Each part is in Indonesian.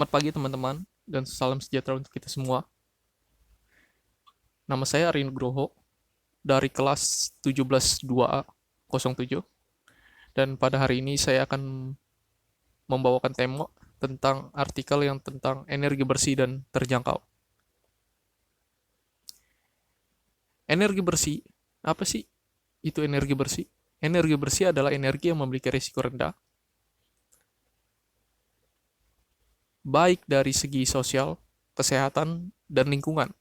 Selamat pagi teman-teman dan salam sejahtera untuk kita semua. Nama saya Arin Nugroho dari kelas 17-2A07 dan pada hari ini saya akan membawakan tema tentang artikel yang tentang energi bersih dan terjangkau. Energi bersih, apa sih itu energi bersih? Energi bersih adalah energi yang memiliki risiko rendah, baik dari segi sosial, kesehatan, dan lingkungan.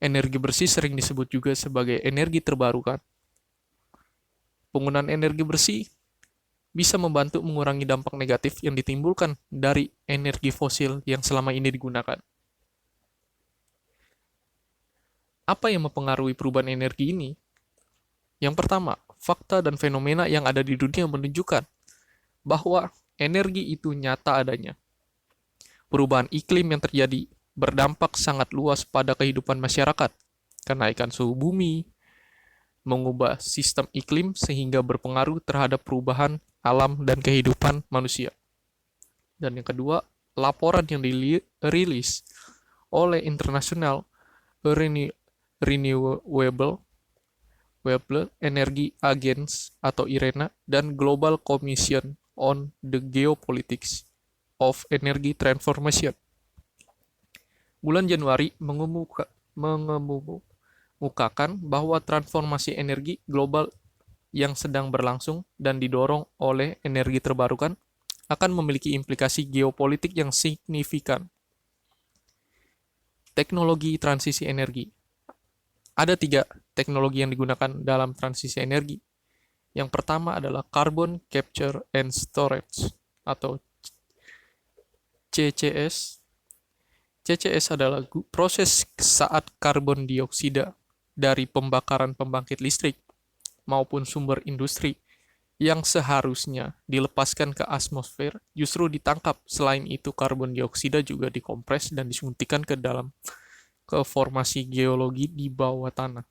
Energi bersih sering disebut juga sebagai energi terbarukan. Penggunaan energi bersih bisa membantu mengurangi dampak negatif yang ditimbulkan dari energi fosil yang selama ini digunakan. Apa yang mempengaruhi perubahan energi ini? Yang pertama, fakta dan fenomena yang ada di dunia menunjukkan bahwa energi itu nyata adanya. Perubahan iklim yang terjadi berdampak sangat luas pada kehidupan masyarakat. Kenaikan suhu bumi mengubah sistem iklim sehingga berpengaruh terhadap perubahan alam dan kehidupan manusia. Dan yang kedua, laporan yang dirilis oleh International Renewable Energy Agency atau IRENA dan Global Commission on the Geopolitics of Energy Transformation bulan Januari mengemukakan bahwa transformasi energi global yang sedang berlangsung dan didorong oleh energi terbarukan akan memiliki implikasi geopolitik yang signifikan. Teknologi transisi energi. Ada 3 teknologi yang digunakan dalam transisi energi. Yang pertama adalah Carbon Capture and Storage atau CCS. CCS adalah proses saat karbon dioksida dari pembakaran pembangkit listrik maupun sumber industri yang seharusnya dilepaskan ke atmosfer justru ditangkap. Selain itu, karbon dioksida juga dikompres dan disuntikan ke dalam ke formasi geologi di bawah tanah.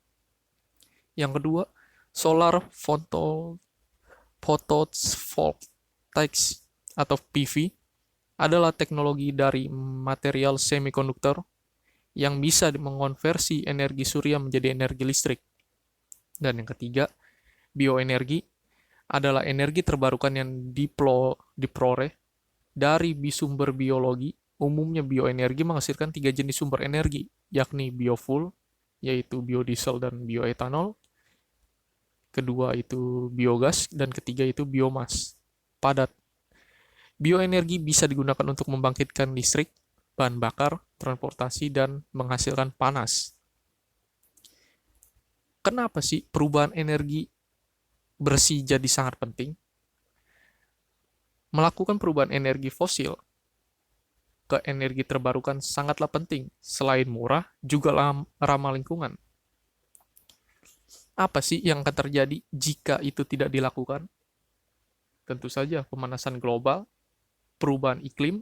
Yang kedua, solar photovoltaics atau PV adalah teknologi dari material semikonduktor yang bisa mengonversi energi surya menjadi energi listrik. Dan yang ketiga, bioenergi adalah energi terbarukan yang diperoleh dari sumber biologi. Umumnya bioenergi menghasilkan 3 jenis sumber energi, yakni biofuel, yaitu biodiesel dan bioetanol. Kedua itu biogas, dan ketiga itu biomas padat. Bioenergi bisa digunakan untuk membangkitkan listrik, bahan bakar, transportasi, dan menghasilkan panas. Kenapa sih perubahan energi bersih jadi sangat penting? Melakukan perubahan energi fosil ke energi terbarukan sangatlah penting. Selain murah, juga ramah lingkungan. Apa sih yang akan terjadi jika itu tidak dilakukan? Tentu saja pemanasan global, perubahan iklim,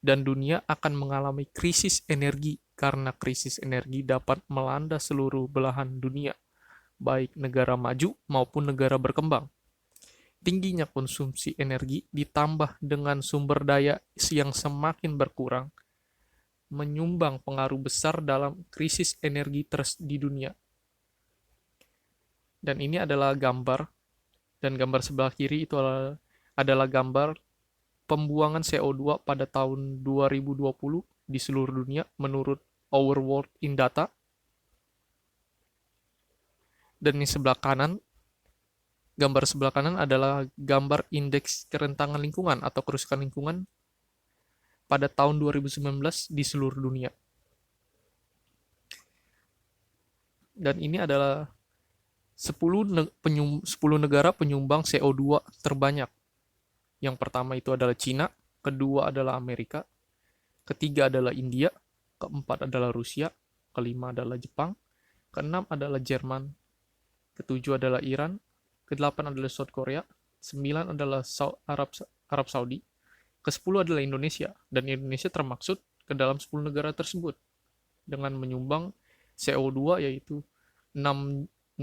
dan dunia akan mengalami krisis energi karena krisis energi dapat melanda seluruh belahan dunia, baik negara maju maupun negara berkembang. Tingginya konsumsi energi ditambah dengan sumber daya yang semakin berkurang menyumbang pengaruh besar dalam krisis energi di dunia. Dan ini adalah gambar, dan gambar sebelah kiri itu adalah gambar pembuangan CO2 pada tahun 2020 di seluruh dunia menurut Our World in Data. Dan di sebelah kanan, gambar sebelah kanan adalah gambar indeks kerentanan lingkungan atau kerusakan lingkungan pada tahun 2019 di seluruh dunia. Dan ini adalah 10 negara penyumbang CO2 terbanyak. Yang pertama itu adalah Cina, kedua adalah Amerika, ketiga adalah India, keempat adalah Rusia, kelima adalah Jepang, keenam adalah Jerman, ketujuh adalah Iran, kedelapan adalah South Korea, sembilan adalah Arab Saudi, ke-10 adalah Indonesia, dan Indonesia termaksud ke dalam 10 negara tersebut dengan menyumbang CO2 yaitu 615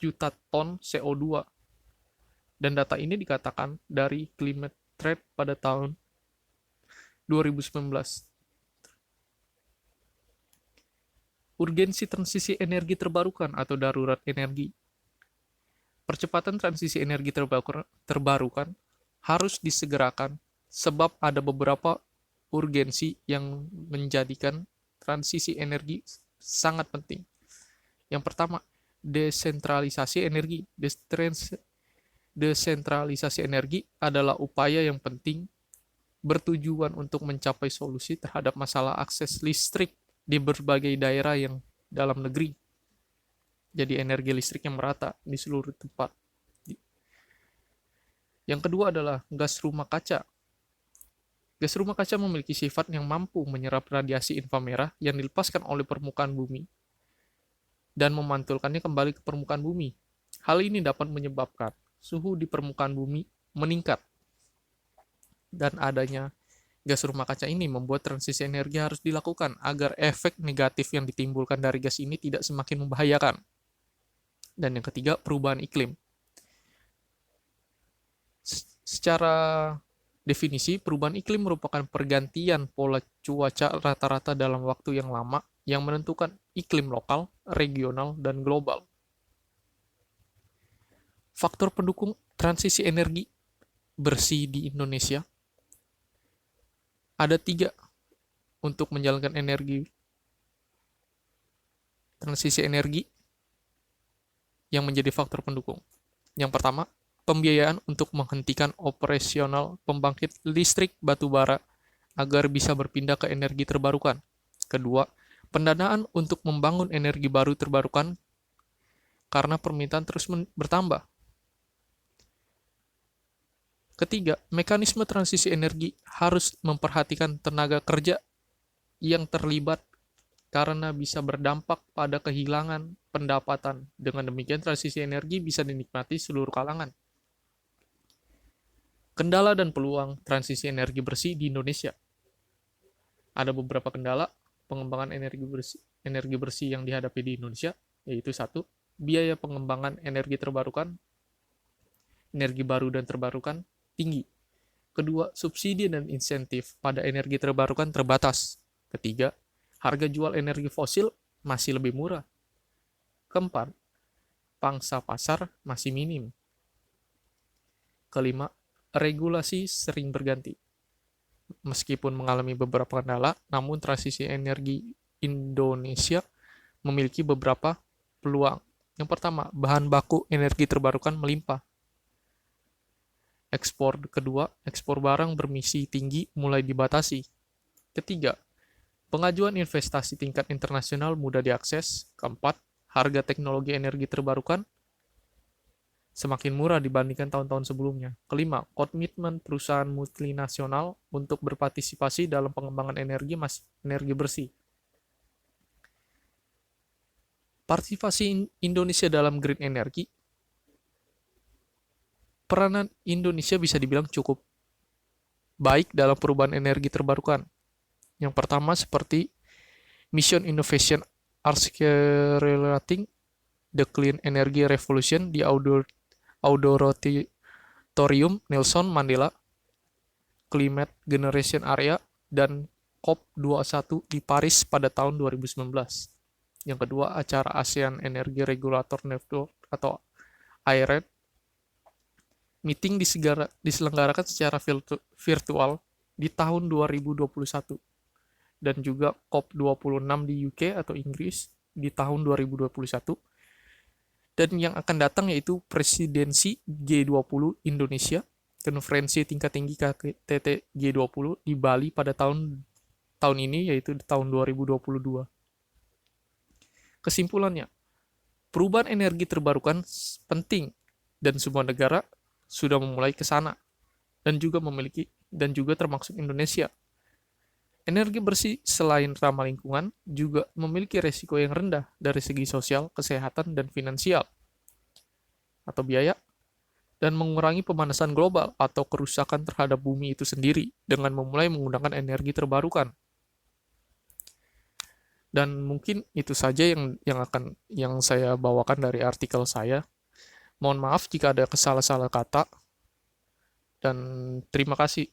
juta ton CO2. Dan data ini dikatakan dari Climate threat pada tahun 2019. Urgensi transisi energi terbarukan atau darurat energi. Percepatan transisi energi terbarukan harus disegerakan sebab ada beberapa urgensi yang menjadikan transisi energi sangat penting. Yang pertama, desentralisasi energi. Desentralisasi energi adalah upaya yang penting bertujuan untuk mencapai solusi terhadap masalah akses listrik di berbagai daerah yang dalam negeri. Jadi energi listrik yang merata di seluruh tempat. Yang kedua adalah gas rumah kaca. Gas rumah kaca memiliki sifat yang mampu menyerap radiasi inframerah yang dilepaskan oleh permukaan bumi dan memantulkannya kembali ke permukaan bumi. Hal ini dapat menyebabkan suhu di permukaan bumi meningkat. Dan adanya gas rumah kaca ini membuat transisi energi harus dilakukan agar efek negatif yang ditimbulkan dari gas ini tidak semakin membahayakan. Dan yang ketiga, perubahan iklim. Secara definisi, perubahan iklim merupakan pergantian pola cuaca rata-rata dalam waktu yang lama yang menentukan iklim lokal, regional, dan global. Faktor pendukung transisi energi bersih di Indonesia ada 3 untuk menjalankan transisi energi yang menjadi faktor pendukung. Yang pertama, pembiayaan untuk menghentikan operasional pembangkit listrik batubara agar bisa berpindah ke energi terbarukan. Kedua, pendanaan untuk membangun energi baru terbarukan karena permintaan terus bertambah. Ketiga, mekanisme transisi energi harus memperhatikan tenaga kerja yang terlibat karena bisa berdampak pada kehilangan pendapatan. Dengan demikian, transisi energi bisa dinikmati seluruh kalangan. Kendala dan peluang transisi energi bersih di Indonesia. Ada beberapa kendala pengembangan energi bersih yang dihadapi di Indonesia, yaitu 1, biaya pengembangan energi terbarukan, energi baru dan terbarukan tinggi. Kedua, subsidi dan insentif pada energi terbarukan terbatas. Ketiga, harga jual energi fosil masih lebih murah. Keempat, pangsa pasar masih minim. Kelima, regulasi sering berganti. Meskipun mengalami beberapa kendala, namun transisi energi Indonesia memiliki beberapa peluang. Yang pertama, bahan baku energi terbarukan melimpah. Ekspor barang bermisi tinggi mulai dibatasi. Ketiga, pengajuan investasi tingkat internasional mudah diakses. Keempat, harga teknologi energi terbarukan semakin murah dibandingkan tahun-tahun sebelumnya. Kelima, komitmen perusahaan multinasional untuk berpartisipasi dalam pengembangan energi bersih. Partisipasi Indonesia dalam green energy. Peranan Indonesia bisa dibilang cukup baik dalam perubahan energi terbarukan. Yang pertama seperti Mission Innovation Accelerating the Clean Energy Revolution di Auditorium Nelson Mandela, Climate Generation Area, dan COP21 di Paris pada tahun 2019. Yang kedua, acara ASEAN Energy Regulator Network atau AERN. Meeting diselenggarakan secara virtual di tahun 2021 dan juga COP26 di UK atau Inggris di tahun 2021 dan yang akan datang yaitu presidensi G20 Indonesia, konferensi tingkat tinggi KTT G20 di Bali pada tahun ini yaitu di tahun 2022. Kesimpulannya, perubahan energi terbarukan penting dan semua negara sudah memulai ke sana dan juga termasuk Indonesia. Energi bersih selain ramah lingkungan juga memiliki resiko yang rendah dari segi sosial, kesehatan, dan finansial atau biaya dan mengurangi pemanasan global atau kerusakan terhadap bumi itu sendiri dengan memulai menggunakan energi terbarukan. Dan mungkin itu saja yang saya bawakan dari artikel saya. Mohon maaf jika ada salah-salah kata. dan terima kasih.